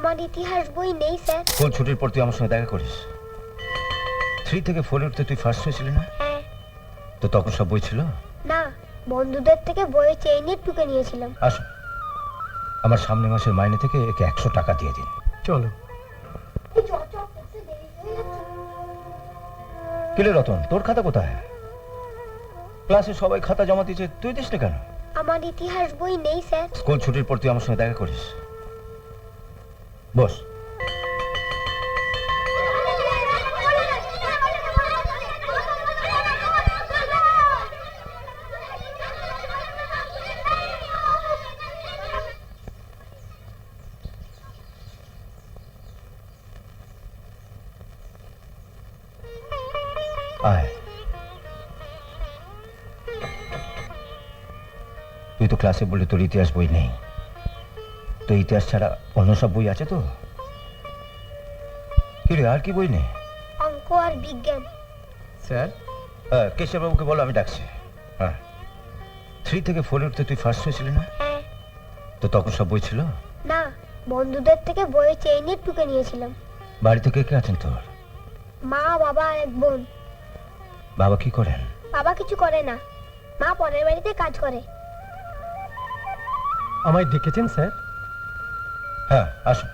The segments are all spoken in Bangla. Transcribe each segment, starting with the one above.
আমার ইতিহাস বই নেই স্যার। স্কুল ছুটির পর তুই আমার সঙ্গে দেখা করিস। 3 থেকে 4 উঠতে তুই ফার্স্ট হয়েছিলি না? হ্যাঁ। তো তখন সব বই ছিল না, বন্ধুদের থেকে বইয়ের চেইনে টুকে নিয়েছিলাম। আসুন, আমার সামনে মাসের মাইনে থেকে একে 100 টাকা দিয়ে দিন। চলো। কিরে রতন, তোর খাতা কোথায়? ক্লাসে সবাই খাতা জমা দিয়েছে, তুই দিস না কেন? আমার ইতিহাস বই নেই স্যার। স্কুল ছুটির পর তুই আমার সঙ্গে দেখা করিস। বস। আয়। তুই তো ক্লাসে বললি তোর ইতিহাস বই নেই, তো ইতিহাস ছাড়া অন্য সব বই আছে তো? কি রে, আর কি বই নেই? অঙ্ক আর বিজ্ঞান। স্যার, কেশববাবুকে বলো আমি ডাকছি। হ্যাঁ, 3 থেকে 4 উঠতে তুই ফার্স্ট হয়েছিলি না? হ্যাঁ। তো তখন সব বই ছিল না, বন্ধুদের থেকে বইয়ের চেইনে টুকে নিয়েছিলাম। বাড়িতে কে কে আছেন তোর? মা, বাবা আর এক বোন। বাবা কি করেন? বাবা কিছু করে না, মা পরের বাড়িতে কাজ করে। আমায় ডেকেছেন স্যার? হ্যাঁ, আসুন।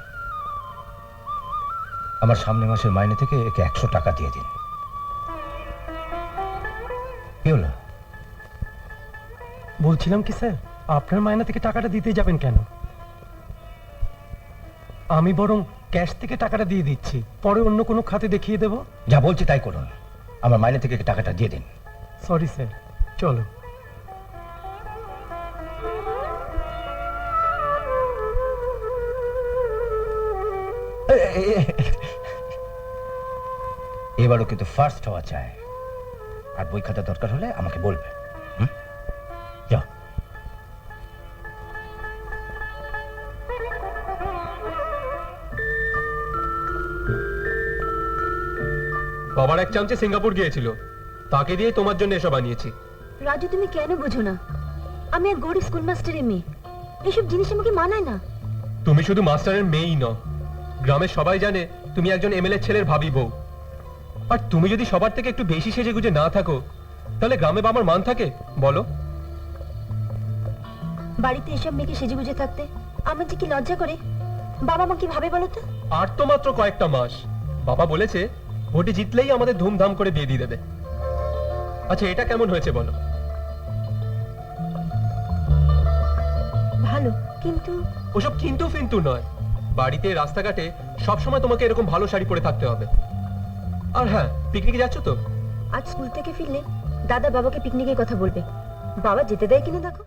আমার সামনে মাসের মাইনে থেকে একে 100 টাকা দিয়ে দিন। কি হলো? বলছিলাম কি স্যার, আপনার মায়না থেকে টাকাটা দিতে যাবেন কেন? আমি বরং ক্যাশ থেকে টাকাটা দিয়ে দিচ্ছি, পরে অন্য কোনো খাতে দেখিয়ে দেব। যা বলছি তাই করুন, আমার মাইনে থেকে টাকাটা দিয়ে দিন। সরি স্যার, চলো। এবারও কিন্তু ফার্স্ট হওয়া চাই, আর বই খাতা দরকার হলে আমাকে বলবে। যাও। বাবার এক চামচে সিঙ্গাপুর গিয়েছিল, তাকে দিয়ে তোমার জন্য এসব আনিয়েছি। রাজু, তুমি কেন বোঝো না? আমি এক গরিব স্কুল মাস্টারের মেয়ে, এসব জিনিস আমাকে মানায় না। তুমি শুধু মাস্টারের মেয়েই নও, গ্রামের সবাই জানে তুমি একজন এমএলএ ছেলের ভাবি বউ। আর তুমি যদি সবার থেকে একটু বেশি সেজে গুজে না থাকো, তাহলে গ্রামে বাবার মান থাকে বলো? বাড়িতে এসব মেয়েকে সেজেগুজে থাকতে আমার যে কি লজ্জা করে। বাবা মা কি ভাবে বলো তো? আর তো মাত্র কয়েকটা মাস, বাবা বলেছে ভোটে জিতলেই আমাদের ধুমধাম করে বিয়ে দিয়ে দেবে। আচ্ছা, এটা কেমন হয়েছে বলো? ভালো, কিন্তু ওসব কিন্তু ফিন্তু নয়, বাড়িতে রাস্তাঘাটে সবসময় তোমাকে এরকম ভালো শাড়ি পরে থাকতে হবে। আর হ্যাঁ, পিকনিকে যাচ্ছ তো? আজ স্কুল থেকে ফিরলে দাদা বাবাকে পিকনিকের কথা বলবে। বাবা যেতে দেয় কিনা দেখো।